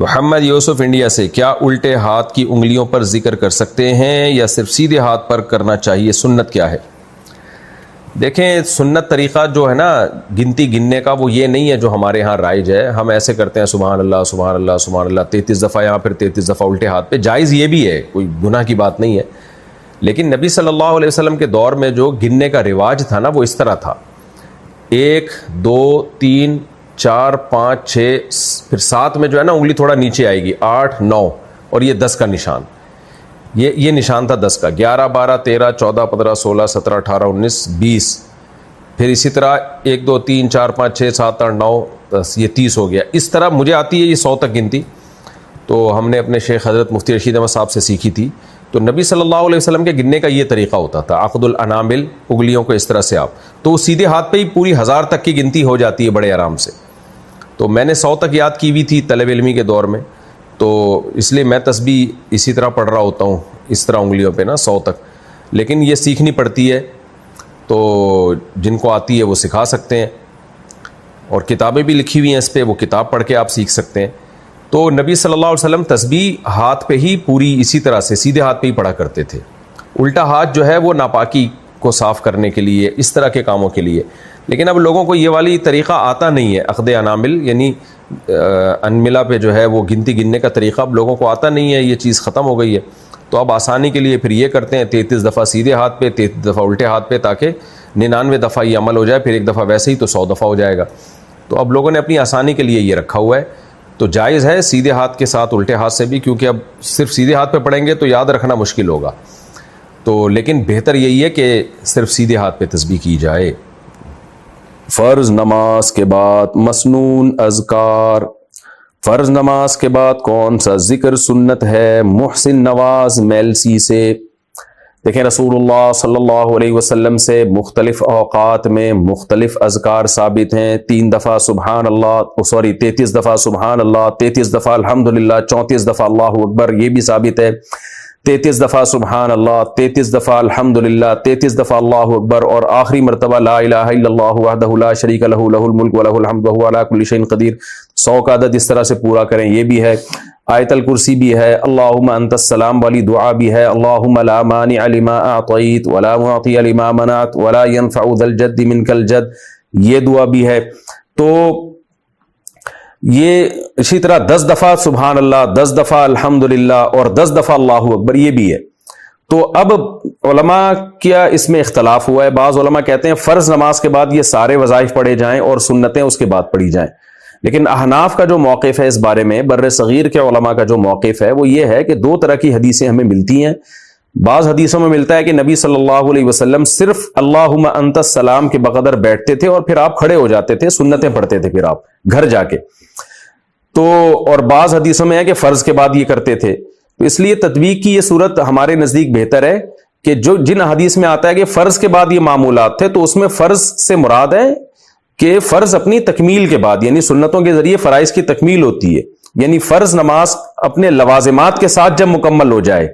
محمد یوسف India سے، کیا الٹے ہاتھ کی انگلیوں پر ذکر کر سکتے ہیں یا صرف سیدھے ہاتھ پر کرنا چاہیے؟ سنت کیا ہے؟ دیکھیں، سنت طریقہ جو ہے نا گنتی گننے کا، وہ یہ نہیں ہے جو ہمارے ہاں رائج ہے. ہم ایسے کرتے ہیں سبحان اللہ سبحان اللہ سبحان اللہ 33 دفعہ یہاں پھر 33 دفعہ الٹے ہاتھ پہ. جائز یہ بھی ہے، کوئی گناہ کی بات نہیں ہے، لیکن نبی صلی اللہ علیہ وسلم کے دور میں جو گننے کا رواج تھا نا وہ اس طرح تھا: 1 2 3 4 5 6، پھر 7 میں جو ہے نا انگلی تھوڑا نیچے آئے گی، 8 9، اور یہ 10 کا نشان، یہ نشان تھا 10 کا. 11 12 13 14 15 16 17 18 19 20، پھر اسی طرح 1 2 3 4 5 6 7 8 9 10، یہ 30 ہو گیا. اس طرح مجھے آتی ہے یہ 100 تک گنتی، تو ہم نے اپنے شیخ حضرت مفتی رشید احمد صاحب سے سیکھی تھی. تو نبی صلی اللہ علیہ وسلم کے گننے کا یہ طریقہ ہوتا تھا، عقد الانامل، انگلیوں کو اس طرح سے آپ، تو وہ سیدھے ہاتھ پہ ہی پوری 1000 تک کی گنتی ہو جاتی ہے بڑے آرام سے. تو میں نے 100 تک یاد کی ہوئی تھی طلب علمی کے دور میں، تو اس لیے میں تسبیح اسی طرح پڑھ رہا ہوتا ہوں، اس طرح انگلیوں پہ نا 100 تک. لیکن یہ سیکھنی پڑتی ہے، تو جن کو آتی ہے وہ سکھا سکتے ہیں، اور کتابیں بھی لکھی ہوئی ہیں اس پہ، وہ کتاب پڑھ کے آپ سیکھ سکتے ہیں. تو نبی صلی اللہ علیہ وسلم تسبیح ہاتھ پہ ہی پوری اسی طرح سے سیدھے ہاتھ پہ ہی پڑھا کرتے تھے. الٹا ہاتھ جو ہے وہ ناپاکی کو صاف کرنے کے لیے، اس طرح کے کاموں کے لیے. لیکن اب لوگوں کو یہ والی طریقہ آتا نہیں ہے، عقد انامل یعنی انملا پہ جو ہے وہ گنتی گننے کا طریقہ اب لوگوں کو آتا نہیں ہے، یہ چیز ختم ہو گئی ہے. تو اب آسانی کے لیے پھر یہ کرتے ہیں 33 دفعہ سیدھے ہاتھ پہ، 33 دفعہ الٹے ہاتھ پہ، تاکہ 99 دفعہ یہ عمل ہو جائے، پھر ایک دفعہ ویسے ہی تو 100 دفعہ ہو جائے گا. تو اب لوگوں نے اپنی آسانی کے لیے یہ رکھا ہوا ہے. تو جائز ہے سیدھے ہاتھ کے ساتھ الٹے ہاتھ سے بھی، کیونکہ اب صرف سیدھے ہاتھ پہ پڑھیں گے تو یاد رکھنا مشکل ہوگا. تو لیکن بہتر یہی ہے کہ صرف سیدھے ہاتھ پہ تسبیح کی جائے. فرض نماز کے بعد مسنون اذکار، فرض نماز کے بعد کون سا ذکر سنت ہے؟ محسن نواز میلسی سے. دیکھیں، رسول اللہ صلی اللہ علیہ وسلم سے مختلف اوقات میں مختلف اذکار ثابت ہیں. 3 دفعہ سبحان اللہ، 33 دفعہ سبحان اللہ، 33 دفعہ الحمدللہ، 34 دفعہ اللہ اکبر، یہ بھی ثابت ہے. 33 دفعہ سبحان اللہ، 33 دفعہ الحمدللہ، 33 دفعہ اللہ اکبر، اور آخری مرتبہ لا الہ الا اللہ وحدہ لا شریک لہ لہ الملک ولہ الحمد وہو علی کل شیء قدیر. 100 کا عدد اس طرح سے پورا کریں، یہ بھی ہے. آیت الکرسی بھی ہے، اللہم انت السلام والی دعا بھی ہے، اللہم لا مانع لما اعطیت ولا معطی لما منعت ولا ينفع ذا الجد منک الجد، یہ دعا بھی ہے. تو یہ اسی طرح 10 دفعہ سبحان اللہ، 10 دفعہ الحمدللہ، اور 10 دفعہ اللہ اکبر، یہ بھی ہے. تو اب علماء کیا اس میں اختلاف ہوا ہے. بعض علماء کہتے ہیں فرض نماز کے بعد یہ سارے وظائف پڑھے جائیں اور سنتیں اس کے بعد پڑھی جائیں. لیکن احناف کا جو موقف ہے اس بارے میں، بر صغیر کے علماء کا جو موقف ہے وہ یہ ہے کہ 2 طرح کی حدیثیں ہمیں ملتی ہیں. بعض حدیثوں میں ملتا ہے کہ نبی صلی اللہ علیہ وسلم صرف اللہم انت السلام کے بقدر بیٹھتے تھے اور پھر آپ کھڑے ہو جاتے تھے، سنتیں پڑھتے تھے پھر آپ گھر جا کے. تو اور بعض حدیثوں میں ہے کہ فرض کے بعد یہ کرتے تھے. تو اس لیے تطبیق کی یہ صورت ہمارے نزدیک بہتر ہے کہ جن حدیث میں آتا ہے کہ فرض کے بعد یہ معمولات تھے، تو اس میں فرض سے مراد ہے کہ فرض اپنی تکمیل کے بعد، یعنی سنتوں کے ذریعے فرائض کی تکمیل ہوتی ہے، یعنی فرض نماز اپنے لوازمات کے ساتھ جب مکمل ہو جائے.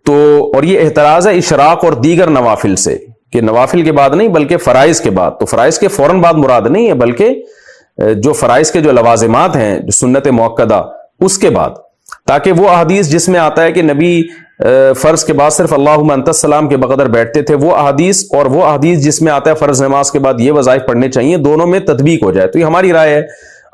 تو اور یہ احتراز ہے اشراق اور دیگر نوافل سے، کہ نوافل کے بعد نہیں بلکہ فرائض کے بعد. تو فرائض کے فوراً بعد مراد نہیں ہے، بلکہ جو فرائض کے جو لوازمات ہیں جو سنت موقدہ اس کے بعد، تاکہ وہ احادیث جس میں آتا ہے کہ نبی فرض کے بعد صرف اللہم انت السلام کے بقدر بیٹھتے تھے، وہ احادیث اور وہ احادیث جس میں آتا ہے فرض نماز کے بعد یہ وظائف پڑھنے چاہیے، دونوں میں تطبیق ہو جائے. تو یہ ہماری رائے ہے.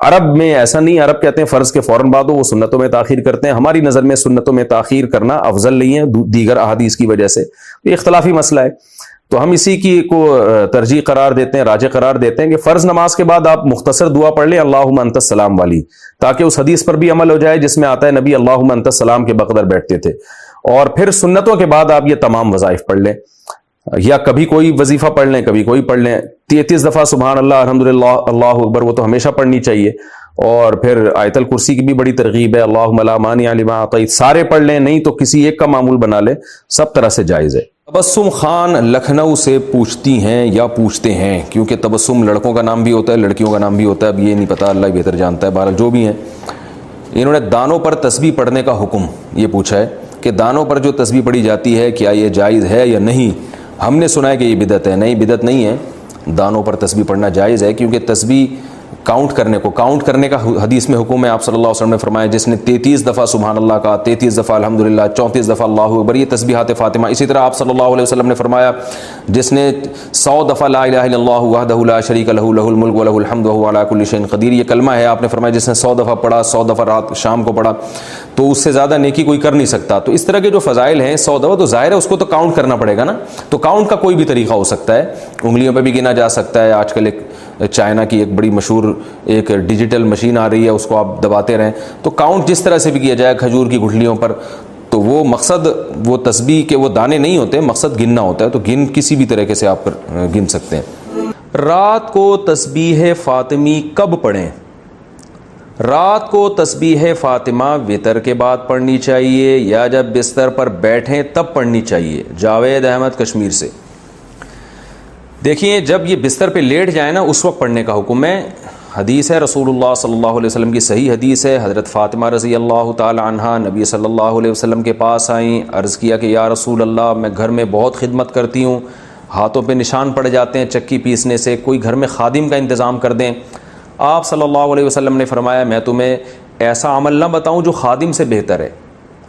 عرب میں ایسا نہیں، عرب کہتے ہیں فرض کے فوراً بعد ہو، وہ سنتوں میں تاخیر کرتے ہیں. ہماری نظر میں سنتوں میں تاخیر کرنا افضل نہیں ہے دیگر احادیث کی وجہ سے. یہ اختلافی مسئلہ ہے، تو ہم اسی کی کو ترجیح قرار دیتے ہیں، راجح قرار دیتے ہیں کہ فرض نماز کے بعد آپ مختصر دعا پڑھ لیں اللہم انت السلام والی، تاکہ اس حدیث پر بھی عمل ہو جائے جس میں آتا ہے نبی اللہم انت السلام کے بقدر بیٹھتے تھے. اور پھر سنتوں کے بعد آپ یہ تمام وظائف پڑھ لیں، یا کبھی کوئی وظیفہ پڑھ لیں، کبھی کوئی پڑھ لیں. 33 دفعہ سبحان اللہ، الحمدللہ، اللہ اکبر، وہ تو ہمیشہ پڑھنی چاہیے. اور پھر آیت الکرسی کی بھی بڑی ترغیب ہے، اللہم لا مانع لما اعطیت، سارے پڑھ لیں، نہیں تو کسی ایک کا معمول بنا لیں، سب طرح سے جائز ہے. تبسم خان لکھنؤ سے پوچھتی ہیں یا پوچھتے ہیں، کیونکہ تبسم لڑکوں کا نام بھی ہوتا ہے لڑکیوں کا نام بھی ہوتا ہے، اب یہ نہیں پتا، اللہ بہتر جانتا ہے. بہرحال جو بھی ہیں، انہوں نے دانوں پر تسبیح پڑھنے کا حکم یہ پوچھا ہے کہ دانوں پر جو تسبیح پڑھی جاتی ہے کیا یہ جائز ہے یا نہیں. ہم نے سنا ہے کہ یہ بدعت ہے. نہیں، بدعت نہیں ہے، دانوں پر تسبیح پڑھنا جائز ہے، کیونکہ تسبیح کاؤنٹ کرنے کا حدیث میں حکم ہے. آپ صلی اللہ علیہ وسلم نے فرمایا جس نے 33 دفعہ سبحان اللہ کہا, 33 دفعہ الحمدللہ, 34 دفعہ اللہ اکبر, یہ تسبیحات فاطمہ. اسی طرح آپ صلی اللہ علیہ وسلم نے فرمایا جس نے 100 دفعہ لا الہ الا اللہ وحدہ لا شریک لہ لہ الملک ولہ الحمد وہو علی کل شیء قدیر, یہ کلمہ ہے, آپ نے فرمایا جس نے 100 دفعہ پڑھا, 100 دفعہ رات شام کو پڑھا, تو اس سے زیادہ نیکی کوئی کر نہیں سکتا. تو اس طرح کے جو فضائل ہیں 100 دفعہ, تو ظاہر ہے اس کو تو کاؤنٹ کرنا پڑے گا نا. تو کاؤنٹ کا کوئی بھی طریقہ ہو سکتا ہے, انگلیوں پہ بھی گنا جا سکتا ہے. آج کل ایک چائنا کی ایک بڑی مشہور ایک ڈیجیٹل مشین آ رہی ہے, اس کو آپ دباتے رہیں, تو کاؤنٹ جس طرح سے بھی کیا جائے کھجور کی گٹھلیوں پر. تو وہ مقصد وہ تسبیح کے وہ دانے نہیں ہوتے, مقصد گننا ہوتا ہے. تو کسی بھی طریقے سے آپ گن سکتے ہیں. رات کو تسبیح فاطمی کب پڑھیں؟ رات کو تسبیح فاطمہ وتر کے بعد پڑھنی چاہیے یا جب بستر پر بیٹھیں تب پڑھنی چاہیے؟ جاوید احمد کشمیر سے. دیکھیے جب یہ بستر پہ لیٹ جائے نا اس وقت پڑھنے کا حکم ہے. حدیث ہے رسول اللہ صلی اللہ علیہ وسلم کی صحیح حدیث ہے, حضرت فاطمہ رضی اللہ تعالی عنہا نبی صلی اللہ علیہ وسلم کے پاس آئیں, عرض کیا کہ یا رسول اللہ میں گھر میں بہت خدمت کرتی ہوں, ہاتھوں پہ نشان پڑ جاتے ہیں چکی پیسنے سے, کوئی گھر میں خادم کا انتظام کر دیں. آپ صلی اللہ علیہ وسلم نے فرمایا میں تمہیں ایسا عمل نہ بتاؤں جو خادم سے بہتر ہے؟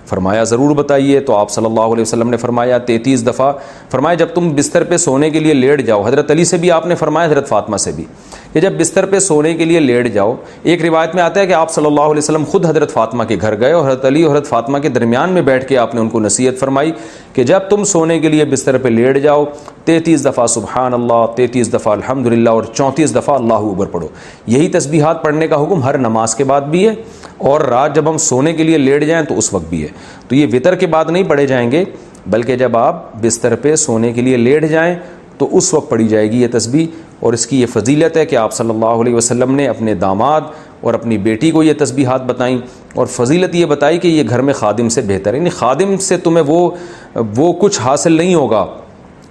فرمایا ضرور بتائیے. تو آپ صلی اللہ علیہ وسلم نے فرمایا 33 دفعہ. فرمایا جب تم بستر پہ سونے کے لیے لیٹ جاؤ, حضرت علی سے بھی آپ نے فرمایا, حضرت فاطمہ سے بھی, کہ جب بستر پہ سونے کے لیے لیٹ جاؤ. ایک روایت میں آتا ہے کہ آپ صلی اللہ علیہ وسلم خود حضرت فاطمہ کے گھر گئے اور حضرت علی اور حضرت فاطمہ کے درمیان میں بیٹھ کے آپ نے ان کو نصیحت فرمائی کہ جب تم سونے کے لیے بستر پہ لیٹ جاؤ 33 دفعہ سبحان اللہ, 33 دفعہ الحمدللہ اور 34 دفعہ اللہ اکبر پڑھو. یہی تسبیحات پڑھنے کا حکم ہر نماز کے بعد بھی ہے اور رات جب ہم سونے کے لیے لیٹ جائیں تو اس وقت بھی ہے. تو یہ وتر کے بعد نہیں پڑھے جائیں گے بلکہ جب آپ بستر پہ سونے کے لیے لیٹ جائیں تو اس وقت پڑھی جائے گی یہ تسبیح. اور اس کی یہ فضیلت ہے کہ آپ صلی اللہ علیہ وسلم نے اپنے داماد اور اپنی بیٹی کو یہ تسبیحات بتائیں, اور فضیلت یہ بتائی کہ یہ گھر میں خادم سے بہتر ہے. یعنی خادم سے تمہیں وہ کچھ حاصل نہیں ہوگا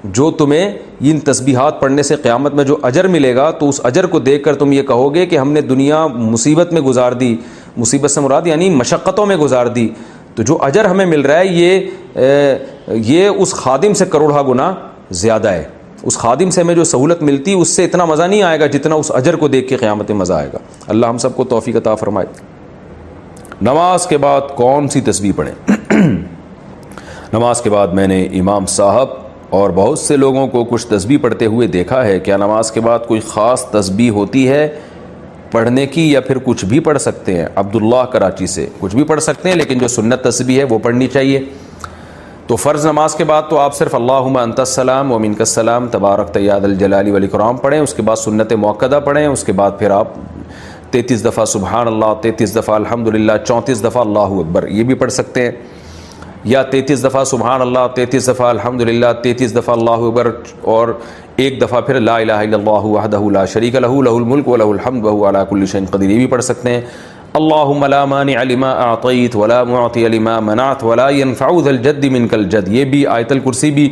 جو تمہیں ان تسبیحات پڑھنے سے قیامت میں جو اجر ملے گا, تو اس اجر کو دیکھ کر تم یہ کہو گے کہ ہم نے دنیا مصیبت میں گزار دی, مصیبت سے مراد یعنی مشقتوں میں گزار دی, تو جو اجر ہمیں مل رہا ہے یہ اس خادم سے کروڑہ گنا زیادہ ہے. اس خادم سے ہمیں جو سہولت ملتی اس سے اتنا مزہ نہیں آئے گا جتنا اس اجر کو دیکھ کے قیامت میں مزہ آئے گا. اللہ ہم سب کو توفیق عطا فرمائے. نماز کے بعد کون سی تسبیح پڑھیں؟ نماز کے بعد میں نے امام صاحب اور بہت سے لوگوں کو کچھ تسبیح پڑھتے ہوئے دیکھا ہے. کیا نماز کے بعد کوئی خاص تسبیح ہوتی ہے پڑھنے کی یا پھر کچھ بھی پڑھ سکتے ہیں؟ عبداللہ کراچی سے. کچھ بھی پڑھ سکتے ہیں لیکن جو سنت تسبیح ہے وہ پڑھنی چاہیے. تو فرض نماز کے بعد تو آپ صرف اللہم انت السلام و منک السلام تبارک یا ذا الجلال والاکرام پڑھیں, اس کے بعد سنت موقدہ پڑھیں, اس کے بعد پھر آپ 33 دفعہ سبحان اللہ, 33 دفعہ الحمدللہ, 34 دفعہ اللہ اکبر یہ بھی پڑھ سکتے ہیں, یا 33 دفعہ سبحان اللہ, 33 دفعہ الحمدللہ, 33 دفعہ اللہ اکبر اور ایک دفعہ پھر لا الہ الا اللہ وحدہ لا شریک لہ لہ الملک ولہ الحمد وہو علی کل شیء قدیر یہ بھی پڑھ سکتے ہیں. اللہم لا مانع لما اعطیت ولا معطی لما منعت ولا ينفع ذا الجد منک الجد, یہ بھی آیت الکرسی بھی.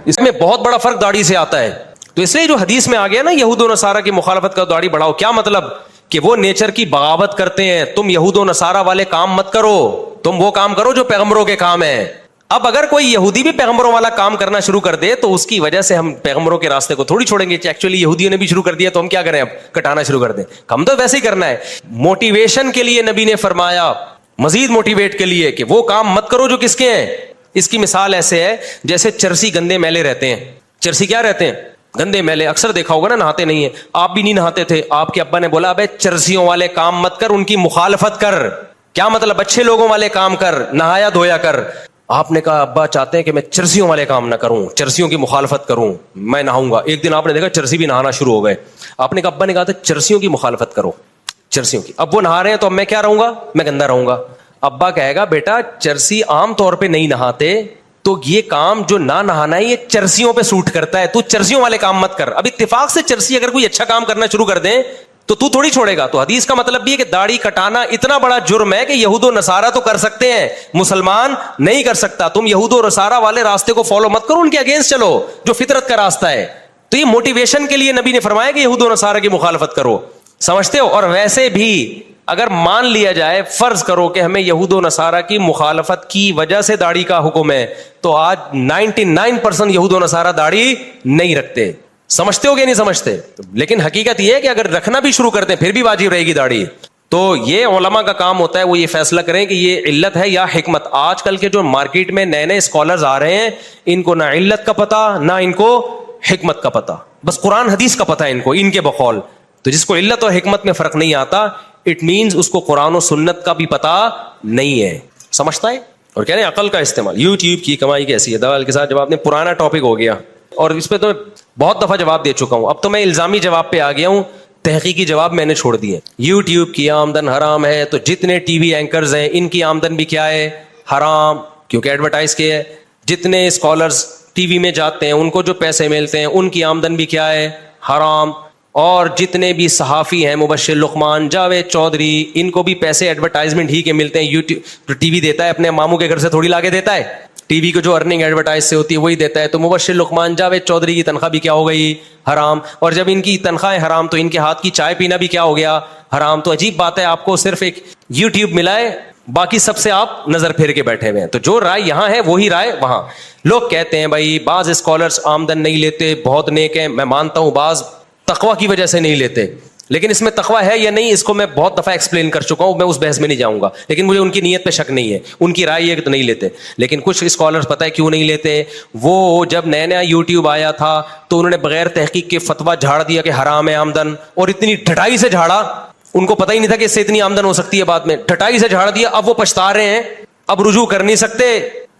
اس میں بہت بڑا فرق داڑھی سے آتا ہے. تو اس لیے جو حدیث میں آ گیا نا یہود و نصارہ کی مخالفت کا داڑھی بڑھاؤ, کیا مطلب کہ وہ نیچر کی بغاوت کرتے ہیں. تم یہود و نصارہ والے کام مت کرو, تم وہ کام کرو جو پیغمبروں کے کام ہیں. اب اگر کوئی یہودی بھی پیغمبروں والا کام کرنا شروع کر دے تو اس کی وجہ سے ہم پیغمبروں کے راستے کو تھوڑی چھوڑیں گے. ایکچولی یہودیوں نے بھی شروع کر دیا تو ہم کیا کریں, اب کٹانا شروع کر دیں. ہم تو ویسے ہی کرنا ہے. موٹیویشن کے لیے نبی نے فرمایا, مزید موٹیویٹ کے لیے کہ وہ کام مت کرو جو کس کے ہیں. اس کی مثال ایسے ہے جیسے چرسی گندے میلے رہتے ہیں. چرسی کیا رہتے ہیں, گندے میلے. اکثر دیکھا ہوگا نا نہاتے نہیں ہیں. آپ بھی نہیں نہاتے تھے, آپ کے ابا نے بولا ابے چرسیوں والے کام مت کر, ان کی مخالفت کر. کیا مطلب, اچھے لوگوں والے کام کر, نہایا دھویا کر. آپ نے کہا ابا چاہتے ہیں کہ میں چرسیوں والے کام نہ کروں, چرسیوں کی مخالفت کروں, میں نہاؤں گا. ایک دن آپ نے دیکھا چرسی بھی نہانا شروع ہو گئے. آپ نے کہا ابا نے کہا تھا چرسیوں کی مخالفت کرو, چرسیوں کی. اب وہ نہا رہے ہیں تو اب میں کیا رہوں گا, میں گندا رہوں گا. ابا کہے گا بیٹا چرسی عام طور پہ نہیں نہاتے, تو یہ کام جو نہ نہانا ہے یہ چرسیوں پہ سوٹ کرتا ہے, تو چرسیوں والے کام مت کر. اب اتفاق سے چرسی اگر کوئی اچھا کام کرنا شروع کر دیں تو تھوڑی چھوڑے گا. تو حدیث کا مطلب بھی ہے کہ داڑھی کٹانا اتنا بڑا جرم ہے کہ یہود و نصارہ تو کر سکتے ہیں, مسلمان نہیں کر سکتا. تم یہود و نصارہ والے راستے کو فالو مت کرو, ان کے اگینسٹ چلو جو فطرت کا راستہ ہے. تو یہ موٹیویشن کے لیے نبی نے فرمایا کہ یہود و نصارہ کی مخالفت کرو, سمجھتے ہو. اور ویسے بھی اگر مان لیا جائے, فرض کرو کہ ہمیں یہود و نصارہ کی مخالفت کی وجہ سے داڑھی کا حکم ہے, تو آج 99% یہود و نصارہ داڑھی نہیں رکھتے. سمجھتے ہو کہ نہیں سمجھتے؟ لیکن حقیقت یہ ہے کہ اگر رکھنا بھی شروع کرتے ہیں پھر بھی واجب رہے گی داڑھی. تو یہ علماء کا کام ہوتا ہے, وہ یہ فیصلہ کریں کہ یہ علت ہے یا حکمت. آج کل کے جو مارکیٹ میں نئے نئے اسکالرز آ رہے ہیں, ان کو نہ علت کا پتہ نہ ان کو حکمت کا پتہ, بس قرآن حدیث کا پتہ ہے ان کو, ان کے بقول. تو جس کو علت اور حکمت میں فرق نہیں آتا, اٹ مینز اس کو قرآن و سنت کا بھی پتہ نہیں ہے. سمجھتا ہے؟ اور کہہ رہے ہیں عقل کا استعمال. یوٹیوب کی کمائی کیسی ہے؟ دوال کے ساتھ جواب نے پرانا ٹاپک ہو گیا, اور اس پہ تو بہت دفعہ جواب دے چکا ہوں. اب تو میں الزامی جواب پہ آ گیا ہوں, تحقیقی جواب میں نے چھوڑ دیے. یوٹیوب کی آمدن حرام ہے, تو جتنے ٹی وی اینکرز ہیں ان کی آمدن بھی کیا ہے؟ حرام, کیونکہ ایڈورٹائز کے ہے. جتنے اسکالرز ٹی وی میں جاتے ہیں ان کو جو پیسے ملتے ہیں ان کی آمدن بھی کیا ہے؟ حرام. اور جتنے بھی صحافی ہیں, مبشر لقمان, جاوید چودھری, ان کو بھی پیسے ایڈورٹائزمنٹ ہی کے ملتے ہیں. یوٹیوب ٹی وی دیتا ہے, اپنے ماموں کے گھر سے تھوڑی لا کے دیتا ہے. ٹی وی کو جو ارننگ ایڈورٹائز سے ہوتی ہے وہی دیتا ہے. تو مبشر لقمان, جاوید چودھری کی تنخواہ بھی کیا ہو گئی؟ حرام. اور جب ان کی تنخواہیں حرام تو ان کے ہاتھ کی چائے پینا بھی کیا ہو گیا؟ حرام. تو عجیب بات ہے, آپ کو صرف ایک یوٹیوب ملا ہے, باقی سب سے آپ نظر پھیر کے بیٹھے ہوئے ہیں. تو جو رائے یہاں ہے وہی رائے وہاں. لوگ کہتے ہیں بھائی بعض اسکالرس آمدن نہیں لیتے, بہت نیک ہیں. میں مانتا ہوں بعض تقویٰ کی وجہ سے نہیں لیتے, لیکن اس میں تقویٰ ہے یا نہیں اس کو میں بہت دفعہ ایکسپلین کر چکا ہوں, میں اس بحث میں نہیں جاؤں گا. لیکن مجھے ان کی نیت پہ شک نہیں ہے, ان کی رائے یہ کہ تو نہیں لیتے. لیکن کچھ اسکالرز پتہ ہے کیوں نہیں لیتے؟ وہ جب نیا نیا یوٹیوب آیا تھا تو انہوں نے بغیر تحقیق کے فتویٰ جھاڑ دیا کہ حرام ہے آمدن, اور اتنی ڈھٹائی سے جھاڑا, ان کو پتہ ہی نہیں تھا کہ اس سے اتنی آمدن ہو سکتی ہے. بعد میں ڈھٹائی سے جھاڑ دیا, اب وہ پچھتا رہے ہیں, اب رجوع کر نہیں سکتے.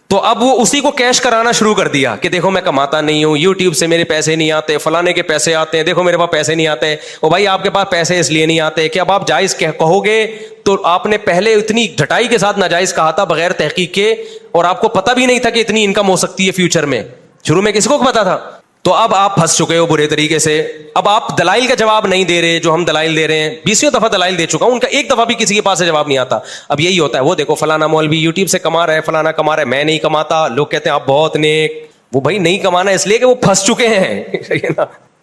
تو اب وہ اسی کو کیش کرانا شروع کر دیا کہ دیکھو میں کماتا نہیں ہوں, یوٹیوب سے میرے پیسے نہیں آتے, فلانے کے پیسے آتے ہیں, دیکھو میرے پاس پیسے نہیں آتے. او بھائی آپ کے پاس پیسے اس لیے نہیں آتے کہ اب آپ جائز کہو گے, تو آپ نے پہلے اتنی ڈھٹائی کے ساتھ ناجائز کہا تھا بغیر تحقیق کے, اور آپ کو پتہ بھی نہیں تھا کہ اتنی انکم ہو سکتی ہے فیوچر میں. شروع میں کسی کو پتا تھا؟ تو اب آپ پھنس چکے ہو برے طریقے سے. اب آپ دلائل کا جواب نہیں دے رہے جو ہم دلائل دے رہے ہیں. 20 دفعہ دلائل دے چکا ہوں, ان کا ایک دفعہ بھی کسی کے پاس سے جواب نہیں آتا. اب یہی ہوتا ہے, وہ دیکھو فلانا مولوی یوٹیوب سے کما رہا ہے, فلانا کما رہا ہے, میں نہیں کماتا. لوگ کہتے ہیں آپ بہت نیک. وہ بھائی نہیں کمانا اس لیے کہ وہ پھنس چکے ہیں.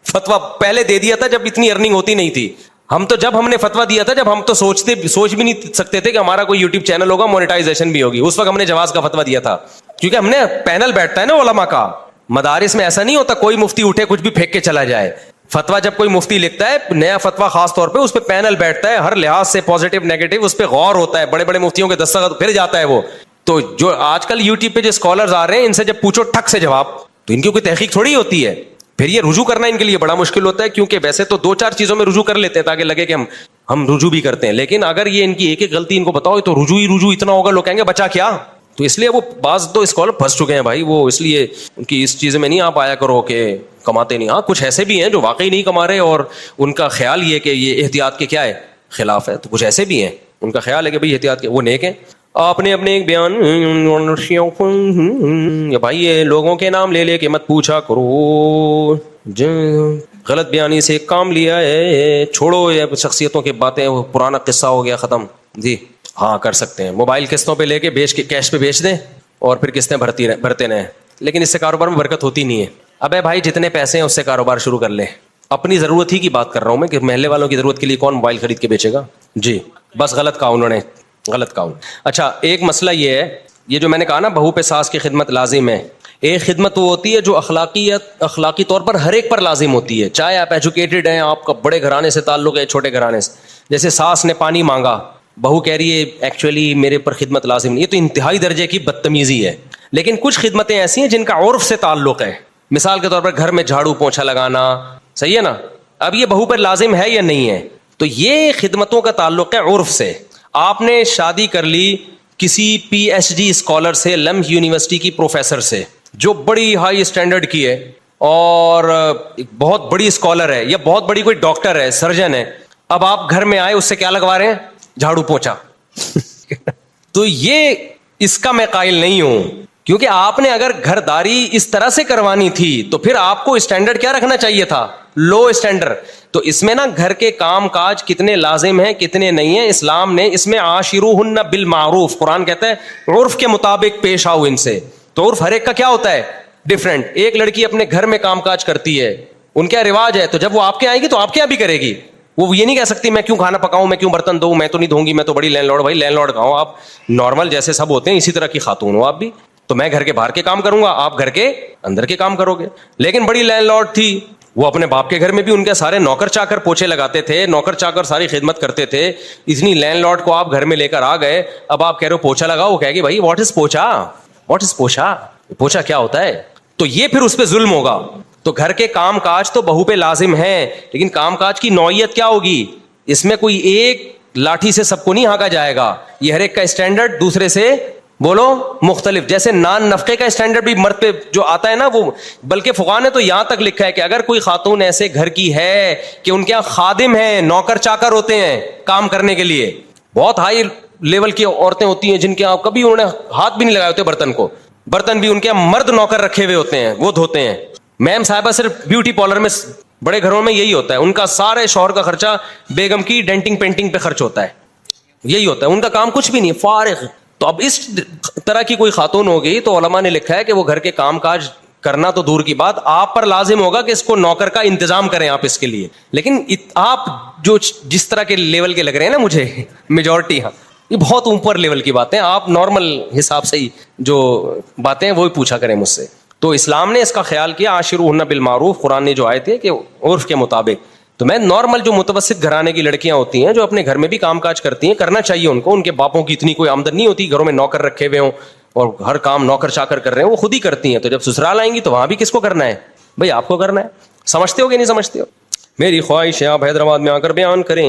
فتویٰ پہلے دے دیا تھا جب اتنی ارننگ ہوتی نہیں تھی. ہم تو جب ہم نے فتویٰ دیا تھا جب ہم تو سوچ بھی نہیں سکتے تھے کہ ہمارا کوئی یوٹیوب چینل ہوگا, مونیٹائزیشن بھی ہوگی. اس وقت ہم نے جواز کا فتویٰ دیا تھا, کیونکہ ہم نے پینل بیٹھتا ہے نا علماء کا. مدارس میں ایسا نہیں ہوتا کوئی مفتی اٹھے کچھ بھی پھینک کے چلا جائے. فتویٰ جب کوئی مفتی لکھتا ہے نیا فتویٰ, خاص طور پہ اس پہ پینل بیٹھتا ہے, ہر لحاظ سے پازیٹیو نیگیٹو اس پہ غور ہوتا ہے, بڑے بڑے مفتیوں کے دستخط پھر جاتا ہے وہ. تو جو آج کل یوٹیوب پہ جو اسکالرز آ رہے ہیں ان سے جب پوچھو ٹھک سے جواب, تو ان کی کوئی تحقیق تھوڑی ہوتی ہے. پھر یہ رجوع کرنا ان کے لیے بڑا مشکل ہوتا ہے, کیونکہ ویسے تو 2-4 چیزوں میں رجوع کر لیتے ہیں تاکہ لگے کہ ہم رجوع بھی کرتے ہیں. لیکن اگر یہ ان کی ایک ایک غلطی ان کو بتاؤ تو رجوع اتنا ہوگا, لوگ کہیں گے بچا کیا. تو اس لیے وہ بعض تو اسکالر پھنس چکے ہیں بھائی. وہ اس لیے ان کی اس چیز میں نہیں آپ آیا کرو کہ کماتے نہیں. ہاں کچھ ایسے بھی ہیں جو واقعی نہیں کما رہے اور ان کا خیال یہ کہ یہ احتیاط کے کیا ہے خلاف ہے. تو کچھ ایسے بھی ہیں ان کا خیال ہے کہ بھائی احتیاط کے, وہ نیک ہیں. آپ نے اپنے ایک بیان بھائی یہ لوگوں کے نام لے لے کے مت پوچھا کرو, غلط بیانی سے کام لیا ہے, چھوڑو یہ شخصیتوں کی باتیں, وہ پرانا قصہ ہو گیا ختم. جی ہاں کر سکتے ہیں, موبائل قسطوں پہ لے کے بیچ کے کیش پہ بیچ دیں اور پھر قسطیں بھرتے رہیں, لیکن اس سے کاروبار میں برکت ہوتی نہیں ہے. ابے بھائی جتنے پیسے ہیں اس سے کاروبار شروع کر لے. اپنی ضرورت ہی کی بات کر رہا ہوں میں, کہ محلے والوں کی ضرورت کے لیے کون موبائل خرید کے بیچے گا. جی بس غلط کہا انہوں نے, غلط کہا. اچھا ایک مسئلہ یہ ہے, یہ جو میں نے کہا نا بہو پہ ساس کی خدمت لازم ہے. ایک خدمت وہ ہوتی ہے جو اخلاقی طور پر ہر ایک پر لازم ہوتی ہے, چاہے آپ ایجوکیٹڈ ہیں, آپ کا بڑے گھرانے سے تعلق ہے, چھوٹے گھرانے سے. جیسے ساس نے پانی مانگا, بہو کہہ رہی ہے ایکچولی میرے پر خدمت لازم نہیں. یہ تو انتہائی درجے کی بدتمیزی ہے. لیکن کچھ خدمتیں ایسی ہیں جن کا عرف سے تعلق ہے. مثال کے طور پر گھر میں جھاڑو پوچھا لگانا, صحیح ہے نا, اب یہ بہو پر لازم ہے یا نہیں ہے؟ تو یہ خدمتوں کا تعلق ہے عرف سے. آپ نے شادی کر لی کسی پی ایچ ڈی اسکالر سے, لمح یونیورسٹی کی پروفیسر سے, جو بڑی ہائی اسٹینڈرڈ کی ہے اور بہت بڑی اسکالر ہے, یا بہت بڑی کوئی ڈاکٹر ہے, سرجن ہے. اب آپ گھر میں آئے, اس سے کیا لگوا رہے ہیں؟ جھاڑو پوچھا. تو یہ اس کا میں قائل نہیں ہوں, کیونکہ آپ نے اگر گھرداری اس طرح سے کروانی تھی تو پھر آپ کو اسٹینڈرڈ کیا رکھنا چاہیے تھا؟ لو اسٹینڈرڈ. تو اس میں نا گھر کے کام کاج کتنے لازم ہیں کتنے نہیں ہیں, اسلام نے اس میں عاشروہن بالمعروف, قرآن کہتا ہے عرف کے مطابق پیش آؤ ان سے. تو عرف ہر ایک کا کیا ہوتا ہے؟ ڈفرینٹ. ایک لڑکی اپنے گھر میں کام کاج کرتی ہے, ان کا رواج ہے, تو جب وہ آپ کے آئے گی تو آپ کے یہاں بھی کرے گی. وہ یہ نہیں کہہ سکتی میں کیوں کھانا پکاؤں, میں کیوں برتن دوں, میں تو نہیں دھوں گی, میں تو بڑی لینڈ لارڈ. بھائی لینڈ لارڈ کہو, آپ نارمل جیسے سب ہوتے ہیں اسی طرح کی خاتون ہو آپ بھی. تو میں گھر کے باہر کے کام کروں گا, آپ گھر کے اندر کے کام کرو گے. لیکن بڑی لینڈ لارڈ تھی, وہ اپنے باپ کے گھر میں بھی ان کے سارے نوکر چاکر پوچھے لگاتے تھے, نوکر چاکر ساری خدمت کرتے تھے. اتنی لینڈ لارڈ کو آپ گھر میں لے کر آ گئے, اب آپ کہہ رہے ہو پوچھا لگاؤ, وہ کہے گی بھائی واٹ از پوچھا, واٹ از پوچھا, پوچھا کیا ہوتا ہے؟ تو یہ پھر اس پہ ظلم ہوگا. تو گھر کے کام کاج تو بہو پہ لازم ہے, لیکن کام کاج کی نوعیت کیا ہوگی؟ اس میں کوئی ایک لاٹھی سے سب کو نہیں ہانکا جائے گا, یہ ہر ایک کا اسٹینڈرڈ دوسرے سے بولو مختلف. جیسے نان نفقے کا اسٹینڈرڈ بھی مرد پہ جو آتا ہے نا, وہ بلکہ فقہاء نے تو یہاں تک لکھا ہے کہ اگر کوئی خاتون ایسے گھر کی ہے کہ ان کے یہاں خادم ہیں, نوکر چاکر ہوتے ہیں کام کرنے کے لیے, بہت ہائی لیول کی عورتیں ہوتی ہیں جن کے یہاں کبھی انہوں نے ہاتھ بھی نہیں لگائے ہوتے برتن کو, برتن بھی ان کے یہاں مرد نوکر رکھے ہوئے ہوتے ہیں, وہ دھوتے ہیں. میم صاحبہ صرف بیوٹی پارلر میں, بڑے گھروں میں یہی ہوتا ہے, ان کا سارے شوہر کا خرچہ بیگم کی ڈینٹنگ پینٹنگ پہ خرچ ہوتا ہے, یہی ہوتا ہے ان کا کام, کچھ بھی نہیں, فارغ. تو اب اس طرح کی کوئی خاتون ہوگی تو علماء نے لکھا ہے کہ وہ گھر کے کام کاج کرنا تو دور کی بات, آپ پر لازم ہوگا کہ اس کو نوکر کا انتظام کریں آپ اس کے لیے. لیکن آپ جو جس طرح کے لیول کے لگ رہے ہیں نا مجھے, میجورٹی, ہاں یہ بہت اوپر لیول کی باتیں, آپ نارمل حساب سے ہی جو باتیں ہیں وہی پوچھا کریں مجھ سے. تو اسلام نے اس کا خیال کیا, عاشروہن بالمعروف, قرآن نے جو آئے تھے کہ عرف کے مطابق. تو میں نارمل جو متوسط گھرانے کی لڑکیاں ہوتی ہیں جو اپنے گھر میں بھی کام کاج کرتی ہیں, کرنا چاہیے ان کو, ان کے باپوں کی اتنی کوئی آمدن نہیں ہوتی, گھروں میں نوکر رکھے ہوئے ہوں اور ہر کام نوکر چاکر کر رہے ہیں, وہ خود ہی کرتی ہیں. تو جب سسرال آئیں گی تو وہاں بھی کس کو کرنا ہے بھائی؟ آپ کو کرنا ہے. سمجھتے ہو کہ نہیں سمجھتے ہو؟ میری خواہش ہے آپ حیدرآباد میں آ کر بیان کریں,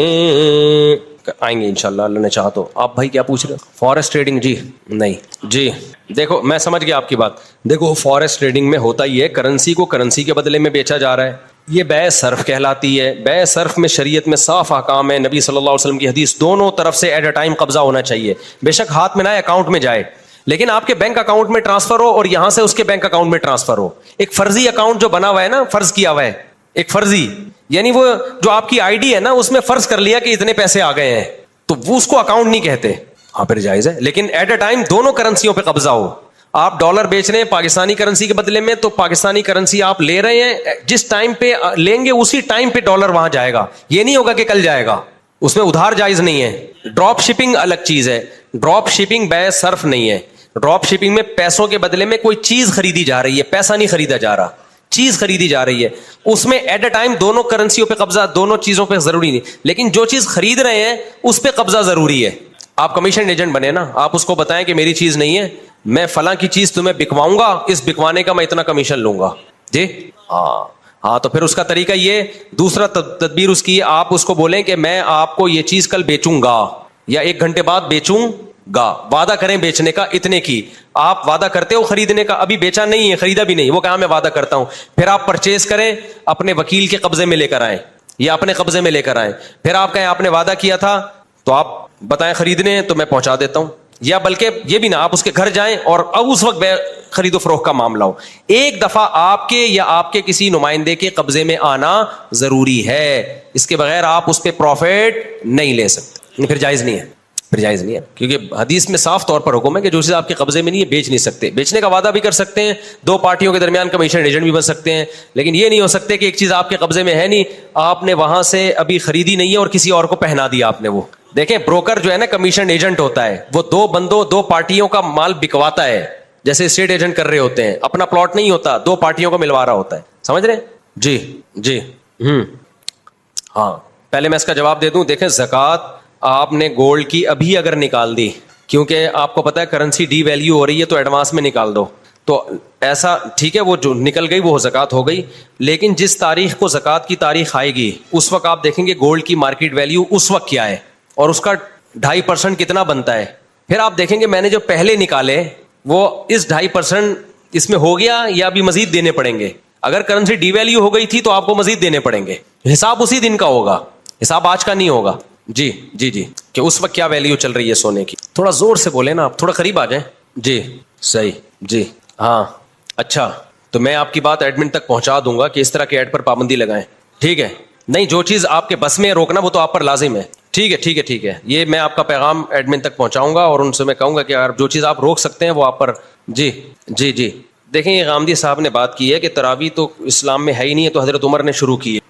آئیں گے انشاءاللہ اللہ نے چاہا تو. آپ بھائی کیا پوچھ رہے ہو؟ Forest trading? جی نہیں, جی دیکھو میں سمجھ گیا آپ کی بات. دیکھو فارسٹ ٹریڈنگ میں ہوتا ہی ہے, کرنسی کو کرنسی کے بدلے میں بیچا جا رہا ہے, یہ بیع صرف کہلاتی ہے. بیع صرف میں شریعت میں صاف احکام ہے, نبی صلی اللہ علیہ وسلم کی حدیث, دونوں طرف سے ایٹ اے ٹائم قبضہ ہونا چاہیے. بے شک ہاتھ میں نہ اکاؤنٹ میں جائے, لیکن آپ کے بینک اکاؤنٹ میں ٹرانسفر ہو اور یہاں سے اس کے بینک اکاؤنٹ میں ٹرانسفر ہو. ایک فرضی اکاؤنٹ جو بنا ہوا ہے نا, فرض کیا ہوا ہے, ایک فرضی, یعنی وہ جو آپ کی آئی ڈی ہے نا اس میں فرض کر لیا کہ اتنے پیسے آ گئے ہیں, تو وہ اس کو اکاؤنٹ نہیں کہتے. ہاں پھر جائز ہے, لیکن ایٹ اے ٹائم دونوں کرنسیوں پہ قبضہ ہو. آپ ڈالر بیچ رہے ہیں پاکستانی کرنسی کے بدلے میں, تو پاکستانی کرنسی آپ لے رہے ہیں, جس ٹائم پہ لیں گے اسی ٹائم پہ ڈالر وہاں جائے گا, یہ نہیں ہوگا کہ کل جائے گا. اس میں ادھار جائز نہیں ہے. ڈراپ شپنگ الگ چیز ہے, ڈراپ شپنگ بیع صرف نہیں ہے. ڈراپ شپنگ میں پیسوں کے بدلے میں کوئی چیز خریدی جا رہی ہے, پیسہ نہیں خریدا جا رہا, چیز خریدی جا رہی ہے. اس میں ایٹ اے ٹائم دونوں کرنسیوں پہ قبضہ, دونوں چیزوں پہ ضروری نہیں, لیکن جو چیز خرید رہے ہیں اس پہ قبضہ ضروری ہے. آپ کمیشن ایجنٹ بنے نا, آپ اس کو بتائیں کہ میری چیز نہیں ہے, میں فلاں کی چیز تمہیں بکواؤں گا, اس بکوانے کا میں اتنا کمیشن لوں گا. جی ہاں, تو پھر اس کا طریقہ یہ, دوسرا تدبیر اس کی, آپ اس کو بولیں کہ میں آپ کو یہ چیز کل بیچوں گا یا 1 گھنٹے بعد بیچوں گا, وعدہ کریں بیچنے کا اتنے کی. آپ وعدہ کرتے ہو خریدنے کا, ابھی بیچا نہیں ہے, خریدا بھی نہیں, وہ کہا میں وعدہ کرتا ہوں. پھر آپ پرچیز کریں, اپنے وکیل کے قبضے میں لے کر آئیں یا اپنے قبضے میں لے کر آئیں. پھر آپ کہیں آپ نے وعدہ کیا تھا تو آپ بتائیں خریدنے تو میں پہنچا دیتا ہوں, یا بلکہ یہ بھی نہ, آپ اس کے گھر جائیں اور اب اس وقت خرید و فروخت کا معاملہ ہو. ایک دفعہ آپ کے یا آپ کے کسی نمائندے کے قبضے میں آنا ضروری ہے, اس کے بغیر آپ اس پہ پروفٹ نہیں لے سکتے. پھر جائز نہیں ہے, پھر جائز نہیں ہے, کیونکہ حدیث میں صاف طور پر حکم ہے کہ جو چیز آپ کے قبضے میں نہیں ہے بیچ نہیں سکتے. بیچنے کا وعدہ بھی کر سکتے ہیں, 2 پارٹیوں کے درمیان کمیشن ایجنٹ بھی بن سکتے ہیں, لیکن یہ نہیں ہو سکتے کہ ایک چیز آپ کے قبضے میں ہے نہیں, آپ نے وہاں سے ابھی خریدی نہیں ہے اور کسی اور کو پہنا دیا آپ نے. وہ دیکھیں بروکر جو ہے نا کمیشن ایجنٹ ہوتا ہے, وہ 2 پارٹیوں کا مال بکواتا ہے, جیسے اسٹیٹ ایجنٹ کر رہے ہوتے ہیں. اپنا پلاٹ نہیں ہوتا, 2 پارٹیوں کو ملوا رہا ہوتا ہے. سمجھ رہے ہیں؟ جی جی ہاں, پہلے میں اس کا جواب دے دوں. دیکھیں زکوٰۃ آپ نے گولڈ کی ابھی اگر نکال دی, کیونکہ آپ کو پتا ہے کرنسی ڈی ویلیو ہو رہی ہے, تو ایڈوانس میں نکال دو, تو ایسا ٹھیک ہے, وہ جو نکل گئی وہ زکوٰۃ ہو گئی. لیکن جس تاریخ کو زکوٰۃ کی تاریخ آئے گی اس وقت آپ دیکھیں گے گولڈ کی مارکیٹ ویلیو اس وقت کیا ہے اور اس کا 2.5% کتنا بنتا ہے. پھر آپ دیکھیں گے میں نے جو پہلے نکالے وہ اس 2.5% اس میں ہو گیا یا ابھی مزید دینے پڑیں گے. اگر کرنسی ڈی ویلیو ہو گئی تھی تو آپ کو مزید دینے پڑیں گے. حساب اسی دن کا ہوگا, حساب آج کا نہیں ہوگا. جی جی جی, کہ اس وقت کیا ویلیو چل رہی ہے سونے کی. تھوڑا زور سے بولیں نا آپ, تھوڑا قریب آ جائیں. جی صحیح, جی ہاں اچھا, تو میں آپ کی بات ایڈمن تک پہنچا دوں گا کہ اس طرح کے ایڈ پر پابندی لگائیں. ٹھیک ہے, نہیں جو چیز آپ کے بس میں روکنا وہ تو آپ پر لازم ہے. ٹھیک ہے ٹھیک ہے ٹھیک ہے, یہ میں آپ کا پیغام ایڈمن تک پہنچاؤں گا اور ان سے میں کہوں گا کہ اگر جو چیز آپ روک سکتے ہیں وہ آپ پر. جی جی جی, دیکھیں یہ غامدی صاحب نے بات کی ہے کہ تراویح تو اسلام میں ہے ہی نہیں ہے, تو حضرت عمر نے شروع کی ہے.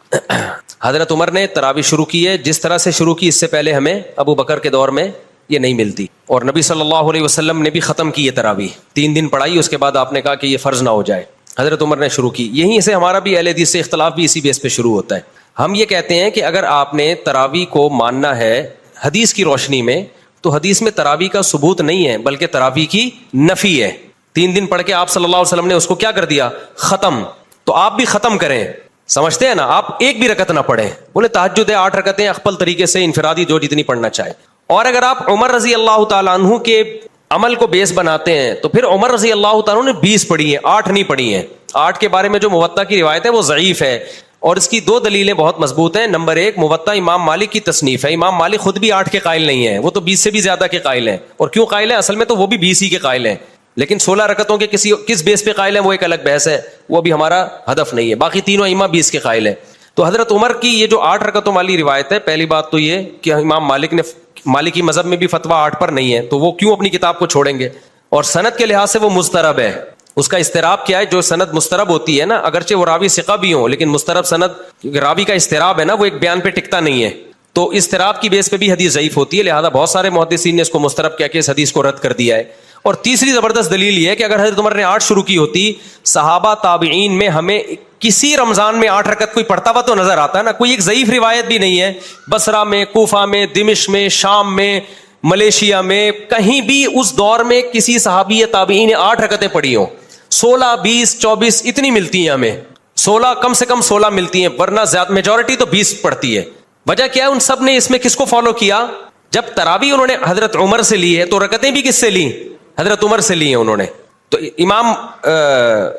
حضرت عمر نے تراویح شروع کی ہے, جس طرح سے شروع کی اس سے پہلے ہمیں ابو بکر کے دور میں یہ نہیں ملتی. اور نبی صلی اللہ علیہ وسلم نے بھی ختم کی ہے تراویح, 3 دن پڑھائی, اس کے بعد آپ نے کہا کہ یہ فرض نہ ہو جائے. حضرت عمر نے شروع کی. یہیں سے ہمارا بھی اہل حدیث سے اختلاف بھی اسی بیس پہ شروع ہوتا ہے. ہم یہ کہتے ہیں کہ اگر آپ نے تراویح کو ماننا ہے حدیث کی روشنی میں تو حدیث میں تراویح کا ثبوت نہیں ہے بلکہ تراویح کی نفی ہے. 3 دن پڑھ کے آپ صلی اللہ علیہ وسلم نے اس کو کیا کر دیا؟ ختم. تو آپ بھی ختم کریں. سمجھتے ہیں نا؟ آپ ایک بھی رکعت نہ پڑھیں. بولے تہجد ہے 8 رکعتیں اخپل طریقے سے انفرادی جو جتنی پڑھنا چاہے. اور اگر آپ عمر رضی اللہ تعالیٰ عنہ کے عمل کو بیس بناتے ہیں تو پھر عمر رضی اللہ تعالیٰ عنہ نے 20 پڑھی ہیں، 8 نہیں پڑھی ہیں. 8 کے بارے میں جو موطا کی روایت ہے وہ ضعیف ہے اور اس کی 2 دلیلیں بہت مضبوط ہیں. نمبر 1، موطا امام مالک کی تصنیف ہے. امام مالک خود بھی 8 کے قائل نہیں ہیں، وہ تو 20 سے بھی زیادہ کے قائل ہیں. اور کیوں قائل ہیں؟ اصل میں تو وہ بھی 20 ہی کے قائل ہیں، لیکن 16 رکعتوں کے کس بیس پہ قائل ہیں وہ ایک الگ بحث ہے، وہ بھی ہمارا ہدف نہیں ہے. باقی تینوں ائمہ 20 کے قائل ہیں. تو حضرت عمر کی یہ جو 8 رکعتوں والی روایت ہے، پہلی بات تو یہ کہ امام مالک نے مالکی مذہب میں بھی فتویٰ 8 پر نہیں ہے، تو وہ کیوں اپنی کتاب کو چھوڑیں گے؟ اور سند کے لحاظ سے وہ مضطرب ہے. اس کا اضطراب کیا ہے؟ جو سند مضطرب ہوتی ہے نا، اگرچہ وہ راوی ثقہ بھی ہوں لیکن مضطرب سند راوی کا اضطراب ہے نا، وہ ایک بیان پہ ٹکتا نہیں ہے، تو اضطراب کی بیس پہ بھی حدیث ضعیف ہوتی ہے. لہذا بہت سارے محدثین نے اس کو مضطرب کہہ کے اس حدیث کو رد کر دیا ہے. اور تیسری زبردست دلیل یہ ہے کہ اگر حضرت عمر نے 8 شروع کی ہوتی، صحابہ تابعین میں ہمیں کسی رمضان میں 8 رکعت کوئی پڑھتا ہوا تو نظر آتا ہے نا. کوئی ایک ضعیف روایت بھی نہیں ہے بصرہ میں، کوفہ میں، دمشق میں، شام میں، ملیشیا میں، کہیں بھی اس دور میں کسی صحابی یا تابعین نے 8 رکعتیں پڑھی ہوں. 16 20 24 اتنی ملتی ہیں ہمیں، 16 کم سے کم 16 ملتی ہیں، ورنہ زیادہ میجورٹی تو 20 پڑتی ہے. وجہ کیا ہے؟ ان سب نے اس میں کس کو فالو کیا؟ جب تراویح انہوں نے حضرت عمر سے لی ہے تو رکعتیں بھی کس سے لی؟ حضرت عمر سے لی ہیں انہوں نے. تو امام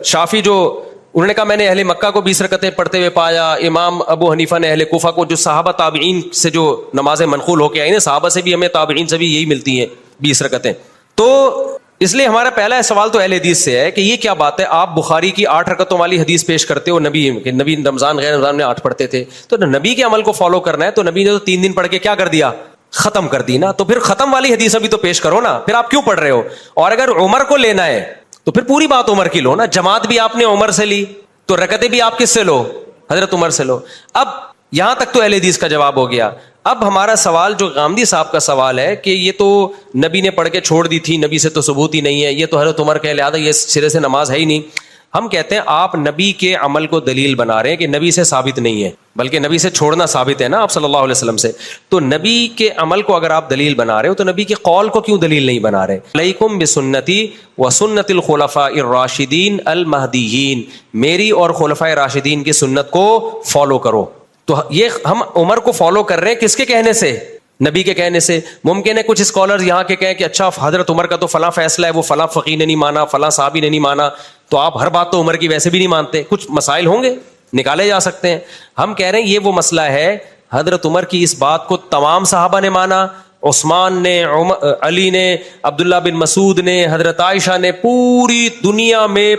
شافعی جو انہوں نے کہا میں نے اہل مکہ کو 20 رکعتیں پڑھتے ہوئے پایا، امام ابو حنیفہ نے اہل کوفہ کو، جو صحابہ تابعین سے جو نمازیں منقول ہو کے آئی نا، صحابہ سے بھی ہمیں تابعین سے بھی یہی ملتی ہیں 20 رکعتیں. تو اس لیے ہمارا پہلا سوال تو اہل حدیث سے ہے کہ یہ کیا بات ہے؟ آپ بخاری کی 8 رکعتوں والی حدیث پیش کرتے ہو نبی کہ نبی رمضان غیر رمضان میں 8 پڑھتے تھے، تو نبی کے عمل کو فالو کرنا ہے تو نبی نے تو 3 دن پڑھ کے کیا کر دیا؟ ختم کر دی نا. تو پھر ختم والی حدیث ابھی تو پیش کرو نا، پھر آپ کیوں پڑھ رہے ہو؟ اور اگر عمر کو لینا ہے تو پھر پوری بات عمر کی لو نا. جماعت بھی آپ نے عمر سے لی تو رکعتیں بھی آپ کس سے لو؟ حضرت عمر سے لو. اب یہاں تک تو اہل حدیث کا جواب ہو گیا. اب ہمارا سوال جو غامدی صاحب کا سوال ہے کہ یہ تو نبی نے پڑھ کے چھوڑ دی تھی، نبی سے تو ثبوت ہی نہیں ہے، یہ تو حضرت عمر کا لہٰذا یہ سرے سے نماز ہے ہی نہیں. ہم کہتے ہیں آپ نبی کے عمل کو دلیل بنا رہے ہیں کہ نبی سے ثابت نہیں ہے، بلکہ نبی سے چھوڑنا ثابت ہے نا آپ صلی اللہ علیہ وسلم سے. تو نبی کے عمل کو اگر آپ دلیل بنا رہے ہو تو نبی کے قول کو کیوں دلیل نہیں بنا رہے؟ علیکم بسنتی وسنت الخلفاء الراشدین المہدیین، میری اور خلفائے راشدین کی سنت کو فالو کرو. تو یہ ہم عمر کو فالو کر رہے ہیں کس کے کہنے سے؟ نبی کے کہنے سے. ممکن ہے کچھ اسکالرز یہاں کے کہیں کہ اچھا حضرت عمر کا تو فلاں فیصلہ ہے، وہ فلاں فقیہ نے نہیں مانا، فلاں صحابی نے نہیں مانا، تو آپ ہر بات تو عمر کی ویسے بھی نہیں مانتے. کچھ مسائل ہوں گے نکالے جا سکتے ہیں. ہم کہہ رہے ہیں یہ وہ مسئلہ ہے، حضرت عمر کی اس بات کو تمام صحابہ نے مانا، عثمان نے، علی نے، عبداللہ بن مسعود نے، حضرت عائشہ نے، پوری دنیا میں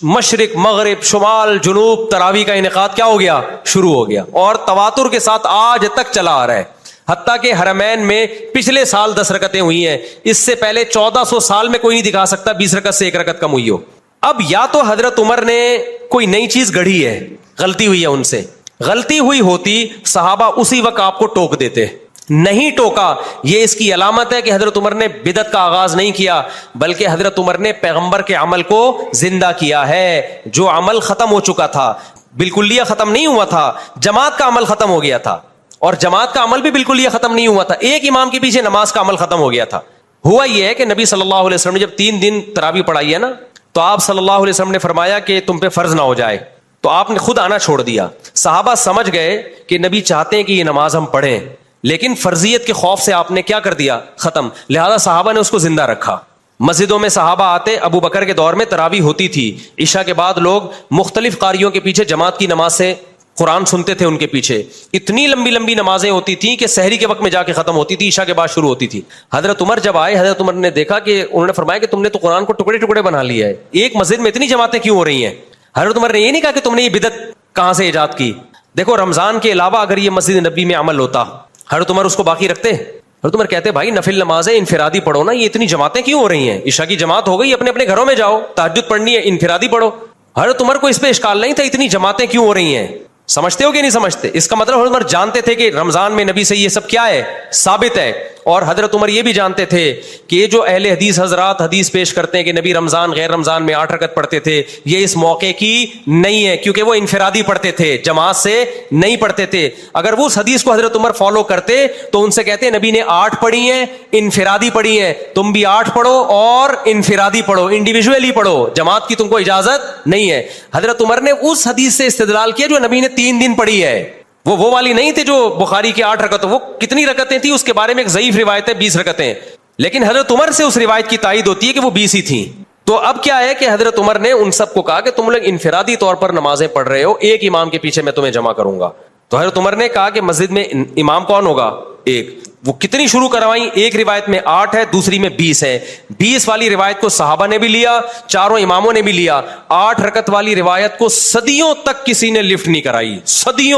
مشرق مغرب شمال جنوب تراویح کا انعقاد کیا ہو گیا؟ شروع ہو گیا، اور تواتر کے ساتھ آج تک چلا آ رہا ہے. حتیٰ کہ حرمین میں پچھلے سال 10 رکعتیں ہوئی ہیں، اس سے پہلے 1400 سال میں کوئی نہیں دکھا سکتا 20 رکعت سے 1 رکعت کم ہوئی ہو. اب یا تو حضرت عمر نے کوئی نئی چیز گڑھی ہے، غلطی ہوئی ہے ان سے، غلطی ہوئی ہوتی صحابہ اسی وقت آپ کو ٹوک دیتے، نہیں ٹوکا. یہ اس کی علامت ہے کہ حضرت عمر نے بدعت کا آغاز نہیں کیا، بلکہ حضرت عمر نے پیغمبر کے عمل کو زندہ کیا ہے. جو عمل ختم ہو چکا تھا، بالکلیہ ختم نہیں ہوا تھا، جماعت کا عمل ختم ہو گیا تھا، اور جماعت کا عمل بھی بالکلیہ ختم نہیں ہوا تھا، ایک امام کے پیچھے نماز کا عمل ختم ہو گیا تھا. ہوا یہ ہے کہ نبی صلی اللہ علیہ وسلم نے جب 3 دن تراویح پڑھائی ہے نا، تو آپ صلی اللہ علیہ وسلم نے فرمایا کہ تم پہ فرض نہ ہو جائے، تو آپ نے خود آنا چھوڑ دیا. صحابہ سمجھ گئے کہ نبی چاہتے ہیں کہ یہ نماز ہم پڑھیں، لیکن فرضیت کے خوف سے آپ نے کیا کر دیا؟ ختم. لہذا صحابہ نے اس کو زندہ رکھا. مسجدوں میں صحابہ آتے، ابو بکر کے دور میں تراویح ہوتی تھی، عشاء کے بعد لوگ مختلف قاریوں کے پیچھے جماعت کی نماز سے قرآن سنتے تھے، ان کے پیچھے اتنی لمبی لمبی نمازیں ہوتی تھیں کہ سحری کے وقت میں جا کے ختم ہوتی تھی، عشاء کے بعد شروع ہوتی تھی. حضرت عمر جب آئے، حضرت عمر نے دیکھا کہ انہوں نے فرمایا کہ تم نے تو قرآن کو ٹکڑے ٹکڑے بنا لیا ہے، ایک مسجد میں اتنی جماعتیں کیوں ہو رہی ہیں؟ حضرت عمر نے یہ نہیں کہا کہ تم نے یہ بدعت کہاں سے ایجاد کی. دیکھو رمضان کے علاوہ اگر یہ مسجد نبی میں عمل ہوتا، حضرت عمر اس کو باقی رکھتے؟ حضرت عمر کہتے بھائی نفل نماز ہے، انفرادی پڑھو نا، یہ اتنی جماعتیں کیوں ہو رہی ہیں؟ عشاء کی جماعت ہو گئی، اپنے اپنے گھروں میں جاؤ، تہجد پڑھنی ہے انفرادی پڑھو. حضرت عمر کو اس پہ اشکال نہیں تھا اتنی جماعتیں کیوں ہو رہی ہیں. سمجھتے ہو کہ نہیں سمجھتے؟ اس کا مطلب حضرت عمر جانتے تھے کہ رمضان میں نبی سے یہ سب کیا ہے، ثابت ہے. اور حضرت عمر یہ بھی جانتے تھے کہ یہ جو اہل حدیث حضرات حدیث پیش کرتے ہیں کہ نبی رمضان غیر رمضان میں 8 رکعت پڑھتے تھے، یہ اس موقع کی نہیں ہے، کیونکہ وہ انفرادی پڑھتے تھے، جماعت سے نہیں پڑھتے تھے. اگر وہ اس حدیث کو حضرت عمر فالو کرتے تو ان سے کہتے نبی نے 8 پڑھی ہیں، انفرادی پڑھی ہیں، تم بھی 8 پڑھو اور انفرادی پڑھو، انڈیویجولی پڑھو، جماعت کی تم کو اجازت نہیں ہے. حضرت عمر نے اس حدیث سے استدلال کیا جو نبی نے 3 دن پڑھی ہے. وہ والی نہیں تھے جو بخاری کی 8 رکعتیں، وہ کتنی رکعتیں تھیں اس کے بارے میں ایک ضعیف روایت ہے 20 رکعتیں، لیکن حضرت عمر سے اس روایت کی تائید ہوتی ہے کہ وہ 20 ہی تھیں. تو اب کیا ہے کہ حضرت عمر نے ان سب کو کہا کہ تم لوگ انفرادی طور پر نمازیں پڑھ رہے ہو، ایک امام کے پیچھے میں تمہیں جمع کروں گا. تو حضرت عمر نے کہا کہ مسجد میں امام کون ہوگا؟ ایک. وہ کتنی شروع کروائیں؟ ایک روایت میں 8 ہے، دوسری میں 20 ہے. 20 والی روایت کو صحابہ نے بھی لیا، چاروں اماموں نے بھی لیا. 8 رکعت والی روایت کو صدیوں تک کسی نے لفٹ نہیں کرائی، صدیوں.